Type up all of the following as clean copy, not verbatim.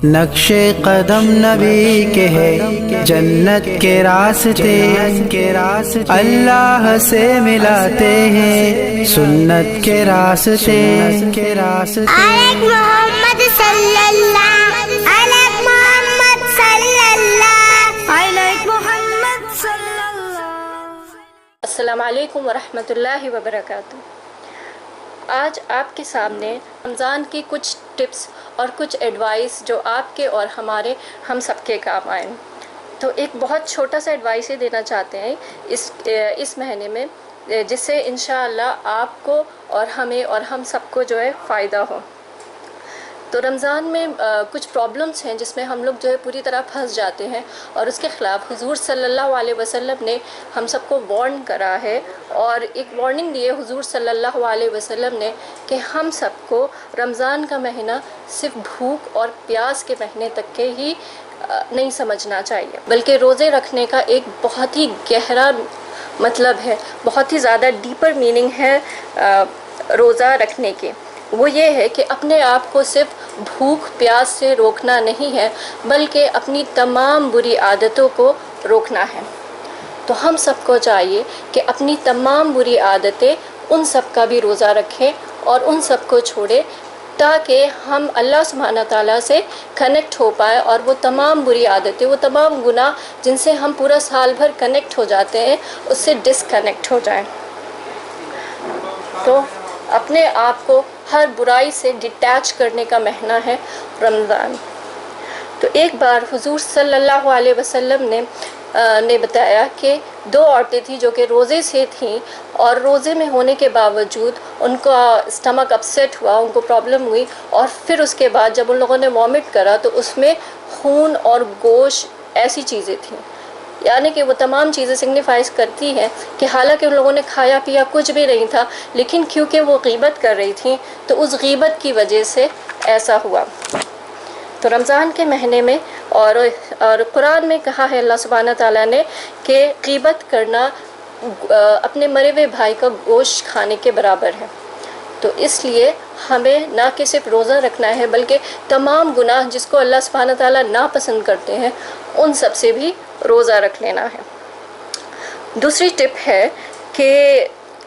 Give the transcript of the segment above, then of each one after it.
نقشے قدم نبی کے ہے جنت کے راستے، اللہ سے ملاتے ہیں سنت کے راستے۔ الگ محمد صلی اللہ، الگ محمد صلی اللہ، الگ محمد صلی اللہ۔ السلام علیکم ورحمۃ اللہ وبرکاتہ۔ آج آپ کے سامنے رمضان کی کچھ ٹپس اور کچھ ایڈوائس جو آپ کے اور ہم سب کے کام آئیں۔ تو ایک بہت چھوٹا سا ایڈوائس ہی دینا چاہتے ہیں اس مہینے میں، جس سے انشاءاللہ آپ کو اور ہمیں اور ہم سب کو جو ہے فائدہ ہو۔ تو رمضان میں کچھ پرابلمس ہیں جس میں ہم لوگ جو ہے پوری طرح پھنس جاتے ہیں، اور اس کے خلاف حضور صلی اللہ علیہ وسلم نے ہم سب کو وارن کرا ہے، اور ایک وارننگ دی ہے حضور صلی اللہ علیہ وسلم نے کہ ہم سب کو رمضان کا مہینہ صرف بھوک اور پیاس کے مہینے تک کے ہی نہیں سمجھنا چاہیے، بلکہ روزے رکھنے کا ایک بہت ہی گہرا مطلب ہے، بہت ہی زیادہ ڈیپر میننگ ہے روزہ رکھنے کے۔ وہ یہ ہے کہ اپنے آپ کو صرف بھوک پیاس سے روکنا نہیں ہے، بلکہ اپنی تمام بری عادتوں کو روکنا ہے۔ تو ہم سب کو چاہیے کہ اپنی تمام بری عادتیں ان سب کا بھی روزہ رکھیں اور ان سب کو چھوڑیں، تاکہ ہم اللہ سبحانہ تعالیٰ سے کنیکٹ ہو پائے، اور وہ تمام بری عادتیں، وہ تمام گناہ جن سے ہم پورا سال بھر کنیکٹ ہو جاتے ہیں، اس سے ڈسکنیکٹ ہو جائیں۔ تو اپنے آپ کو ہر برائی سے ڈیٹیچ کرنے کا مہینہ ہے رمضان۔ تو ایک بار حضور صلی اللہ علیہ وسلم نے بتایا کہ دو عورتیں تھیں جو کہ روزے سے تھیں، اور روزے میں ہونے کے باوجود ان کا اسٹمک اپسیٹ ہوا، ان کو پرابلم ہوئی، اور پھر اس کے بعد جب ان لوگوں نے وامٹ کرا تو اس میں خون اور گوشت ایسی چیزیں تھیں، یعنی کہ وہ تمام چیزیں سگنیفائز کرتی ہیں کہ حالانکہ ان لوگوں نے کھایا پیا کچھ بھی نہیں تھا، لیکن کیونکہ وہ غیبت کر رہی تھیں تو اس غیبت کی وجہ سے ایسا ہوا۔ تو رمضان کے مہینے میں اور قرآن میں کہا ہے اللہ سبحانہ تعالیٰ نے کہ غیبت کرنا اپنے مرے ہوئے بھائی کا گوشت کھانے کے برابر ہے۔ تو اس لیے ہمیں نہ کہ صرف روزہ رکھنا ہے، بلکہ تمام گناہ جس کو اللہ سبحانہ تعالیٰ ناپسند کرتے ہیں ان سب سے بھی روزہ رکھ لینا ہے۔ دوسری ٹپ ہے کہ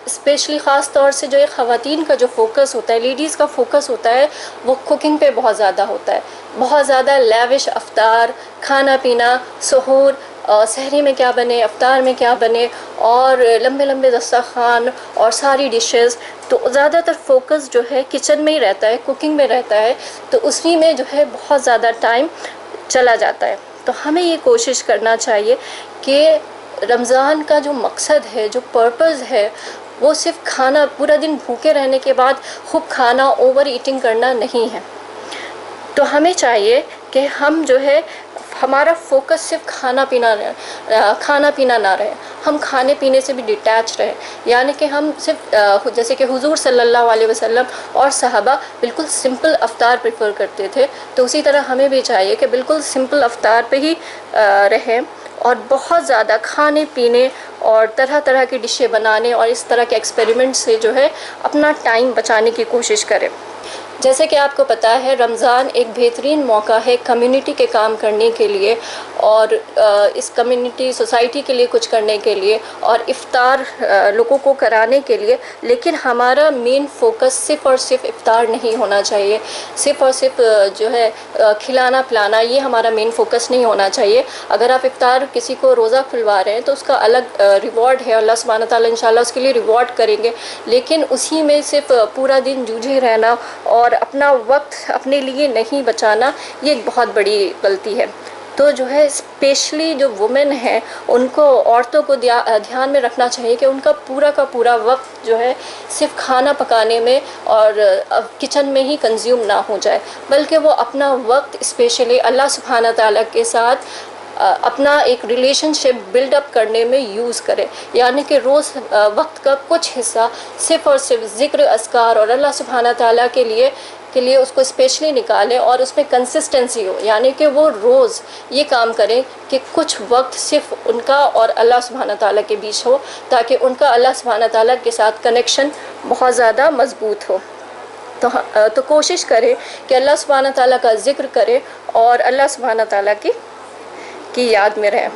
اسپیشلی خاص طور سے جو خواتین کا جو فوکس ہوتا ہے، لیڈیز کا فوکس ہوتا ہے، وہ کوکنگ پہ بہت زیادہ ہوتا ہے، بہت زیادہ لیوش افطار، کھانا پینا، سحور، سحری میں کیا بنے، افطار میں کیا بنے، اور لمبے لمبے دسترخوان اور ساری ڈشز۔ تو زیادہ تر فوکس جو ہے کچن میں ہی رہتا ہے، کوکنگ میں رہتا ہے، تو اسی میں جو ہے بہت زیادہ ٹائم چلا جاتا ہے۔ تو ہمیں یہ کوشش کرنا چاہیے کہ رمضان کا جو مقصد ہے، جو پرپز ہے، وہ صرف کھانا، پورا دن بھوکے رہنے کے بعد خوب کھانا، اوور ایٹنگ کرنا نہیں ہے۔ تو ہمیں چاہیے کہ ہم جو ہے ہمارا فوکس صرف کھانا پینا نہ رہے، ہم کھانے پینے سے بھی ڈیٹیچ رہے، یعنی کہ ہم صرف جیسے کہ حضور صلی اللہ علیہ وسلم اور صحابہ بالکل سمپل افطار پریفر کرتے تھے، تو اسی طرح ہمیں بھی چاہیے کہ بالکل سمپل افطار پہ ہی رہیں، اور بہت زیادہ کھانے پینے اور طرح طرح کی ڈشیں بنانے اور اس طرح کے ایکسپیریمنٹ سے جو ہے اپنا ٹائم بچانے کی کوشش کریں۔ جیسے کہ آپ کو پتہ ہے رمضان ایک بہترین موقع ہے کمیونٹی کے کام کرنے کے لیے، اور اس کمیونٹی سوسائٹی کے لیے کچھ کرنے کے لیے، اور افطار لوگوں کو کرانے کے لیے، لیکن ہمارا مین فوکس صرف اور صرف افطار نہیں ہونا چاہیے، صرف اور صرف جو ہے کھلانا پلانا، یہ ہمارا مین فوکس نہیں ہونا چاہیے۔ اگر آپ افطار کسی کو روزہ کھلوا رہے ہیں تو اس کا الگ ریوارڈ ہے، اللہ سبحانہ تعالیٰ انشاءاللہ اس کے لیے ریوارڈ کریں گے، لیکن اسی میں صرف پورا دن جوجھے رہنا اور اپنا وقت اپنے لیے نہیں بچانا، یہ ایک بہت بڑی غلطی ہے۔ تو جو ہے اسپیشلی جو وومن ہیں، ان کو، عورتوں کو دھیان میں رکھنا چاہیے کہ ان کا پورا وقت جو ہے صرف کھانا پکانے میں اور کچن میں ہی کنزیوم نہ ہو جائے، بلکہ وہ اپنا وقت اسپیشلی اللہ سبحانہ تعالیٰ کے ساتھ اپنا ایک ریلیشن شپ بلڈ اپ کرنے میں یوز کرے، یعنی کہ روز وقت کا کچھ حصہ صرف اور صرف ذکر، اذکار اور اللہ سبحانہ تعالیٰ کے لیے اس کو اسپیشلی نکالیں، اور اس میں کنسسٹنسی ہو، یعنی کہ وہ روز یہ کام کریں کہ کچھ وقت صرف ان کا اور اللہ سبحانہ تعالیٰ کے بیچ ہو، تاکہ ان کا اللہ سبحانہ تعالیٰ کے ساتھ کنیکشن بہت زیادہ مضبوط ہو۔ تو کوشش کریں کہ اللہ سبحانہ تعالیٰ کا ذکر کریں اور اللہ سبحانہ تعالیٰ کی یاد میں رہیں،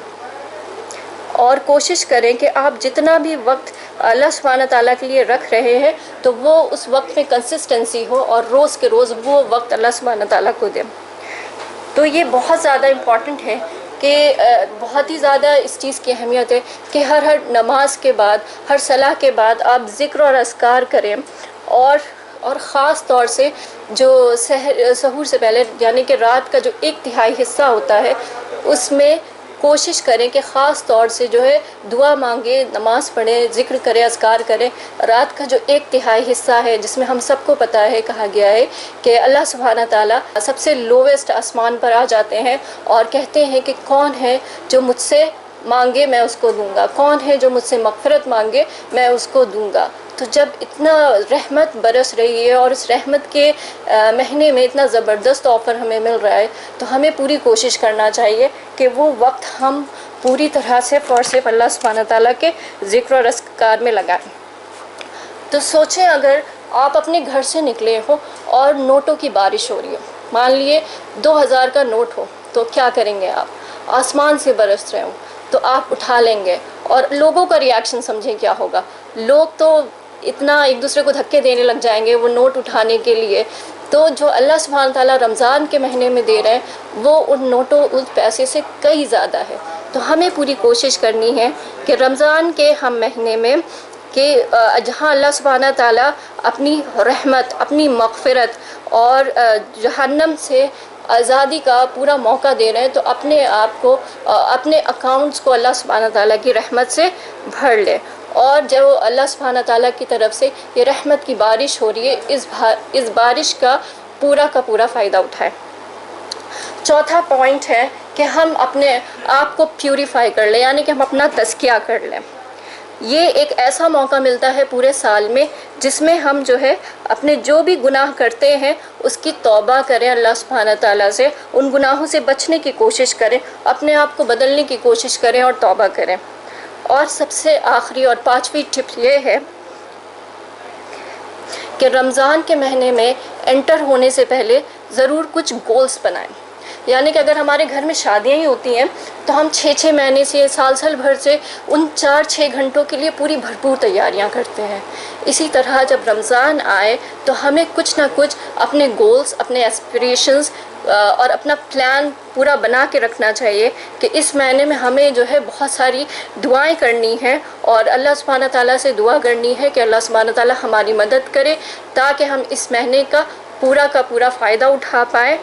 اور کوشش کریں کہ آپ جتنا بھی وقت اللہ سبحانہ تعالیٰ کے لیے رکھ رہے ہیں تو وہ اس وقت میں کنسسٹنسی ہو اور روز کے روز وہ وقت اللہ سبحانہ تعالیٰ کو دیں۔ تو یہ بہت زیادہ امپورٹنٹ ہے کہ بہت ہی زیادہ اس چیز کی اہمیت ہے کہ ہر نماز کے بعد، ہر صلاح کے بعد آپ ذکر اور اذکار کریں، اور خاص طور سے جو سحور سے پہلے یعنی کہ رات کا جو 1/3 حصہ ہوتا ہے اس میں کوشش کریں کہ خاص طور سے جو ہے دعا مانگے، نماز پڑھیں، ذکر کریں، اذکار کریں۔ رات کا جو 1/3 حصہ ہے جس میں ہم سب کو پتہ ہے، کہا گیا ہے کہ اللہ سبحانہ تعالیٰ سب سے لوویسٹ آسمان پر آ جاتے ہیں اور کہتے ہیں کہ کون ہے جو مجھ سے مانگے میں اس کو دوں گا، کون ہے جو مجھ سے مغفرت مانگے میں اس کو دوں گا۔ تو جب اتنا رحمت برس رہی ہے اور اس رحمت کے مہینے میں اتنا زبردست آفر ہمیں مل رہا ہے تو ہمیں پوری کوشش کرنا چاہیے کہ وہ وقت ہم پوری طرح سے صرف اللہ سبحانہ تعالیٰ کے ذکر اور اذکار میں لگائیں۔ تو سوچیں اگر آپ اپنے گھر سے نکلے ہو اور نوٹوں کی بارش ہو رہی ہے، مان لیے 2000 کا نوٹ ہو، تو کیا کریں گے آپ؟ آسمان سے برس رہے ہوں تو آپ اٹھا لیں گے، اور لوگوں کا ریاکشن سمجھیں کیا ہوگا۔ لوگ تو اتنا ایک دوسرے کو دھکے دینے لگ جائیں گے وہ نوٹ اٹھانے کے لیے۔ تو جو اللہ سبحانہ تعالیٰ رمضان کے مہینے میں دے رہے ہیں وہ ان نوٹوں اس پیسے سے کئی زیادہ ہے۔ تو ہمیں پوری کوشش کرنی ہے کہ رمضان کے ہم مہینے میں کہ جہاں اللہ سبحانہ تعالیٰ اپنی رحمت، اپنی مغفرت اور جہنم سے آزادی کا پورا موقع دے رہے ہیں، تو اپنے آپ کو، اپنے اکاؤنٹس کو اللہ سبحانہ تعالیٰ کی رحمت سے بھر لے، اور جو اللہ سبحانہ تعالیٰ کی طرف سے یہ رحمت کی بارش ہو رہی ہے اس بارش کا پورا فائدہ اٹھائیں۔ چوتھا پوائنٹ ہے کہ ہم اپنے آپ کو پیوریفائی کر لیں، یعنی کہ ہم اپنا تزکیہ کر لیں۔ یہ ایک ایسا موقع ملتا ہے پورے سال میں جس میں ہم جو ہے اپنے جو بھی گناہ کرتے ہیں اس کی توبہ کریں اللہ سبحانہ تعالیٰ سے، ان گناہوں سے بچنے کی کوشش کریں، اپنے آپ کو بدلنے کی کوشش کریں اور توبہ کریں۔ اور سب سے آخری اور 5ویں ٹپ یہ ہے کہ رمضان کے مہینے میں انٹر ہونے سے پہلے ضرور کچھ گولز بنائیں۔ یعنی کہ اگر ہمارے گھر میں شادیاں ہی ہوتی ہیں تو ہم 6 مہینے سے سال بھر سے ان 4-6 گھنٹوں کے لیے پوری بھرپور تیاریاں کرتے ہیں۔ اسی طرح جب رمضان آئے تو ہمیں کچھ نہ کچھ اپنے گولز، اپنے ایسپریشنز اور اپنا پلان پورا بنا کے رکھنا چاہیے کہ اس مہینے میں ہمیں جو ہے بہت ساری دعائیں کرنی ہیں اور اللہ سبحانہ تعالیٰ سے دعا کرنی ہے کہ اللہ سبحانہ تعالیٰ ہماری مدد کرے تاکہ ہم اس مہینے کا پورا فائدہ اٹھا پائیں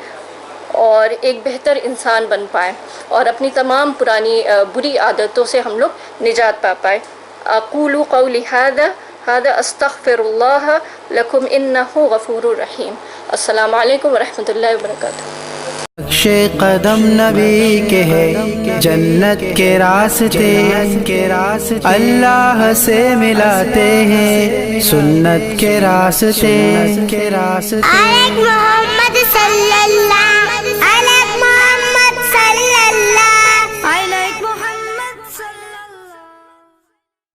اور ایک بہتر انسان بن پائیں اور اپنی تمام پرانی بری عادتوں سے ہم لوگ نجات پا پائیں۔ اقول قولی ھذا استغفر اللہ لکم انہ غفور رحیم۔ السلام علیکم ورحمۃ اللہ وبرکاتہ۔ نقش قدم نبی کے ہے جنت کے راستے، اللہ سے ملاتے ہیں سنت کے راستے۔ محمد صلی اللہ